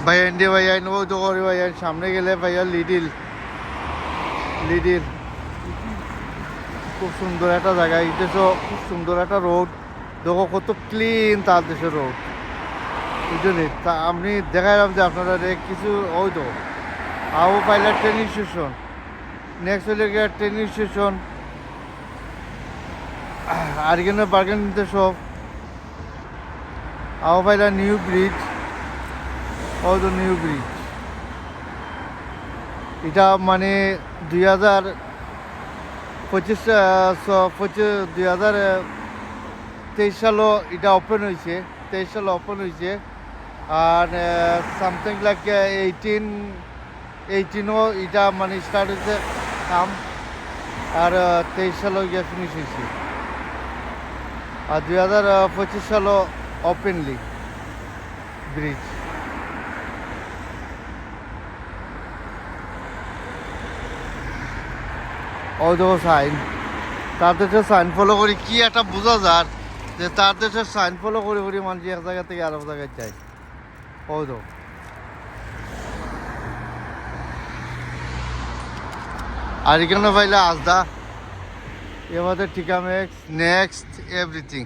ভাইয়া ইন্ডিয়া ভাইয়া নেবো তো করি ভাইয়া সামনে গেলে ভাইয়া লিডিল লিডিল খুব সুন্দর একটা জায়গা এই দেশও খুব সুন্দর একটা রোড দেখো কত ক্লিন তার দেশের রোড বুঝলি তা আপনি দেখাইলাম যে আপনারা কিছু ওই তো আবু পাইলা ট্রেনিং স্টেশন নেক্সট হলে গিয়ে ট্রেনিং স্টেশন আর এখানে বার্গেন নিতে সব আবু পাইলা নিউ ব্রিজ ওই তো নিউ ব্রিজ এটা মানে 2025 সালও এটা ওপেন হয়েছে 23 সালে ওপেন হয়েছে আর সামথিং লাইক 18ও এটা মানে স্টার্ট হয়েছে কাম আর 23 সালও গিয়ে ফিনিশ হয়েছে আর 2025 সালও ওপেনলি ব্রিজ ওই দেখো সাইন তার দেশের সাইন ফলো করি কি একটা বোঝা যার যে তার দেশের সাইন ফলো করে করি মানুষ এক জায়গা থেকে আরেক জায়গায় যায় ওই তো আর এখানে পাইলে আজদা এবারে টিকামেক্স নেক্সট এভরিথিং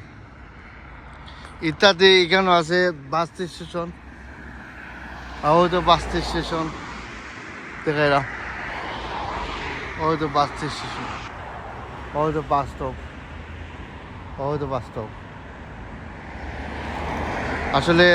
ইত্যাদি এখানে আছে বাস স্টেশন ওই তো বাস স্টেশন দেখাইলাম ওই তো বাস স্টেশন ওই তো বাস স্টপ ওই তো বাস স্টপ আসলে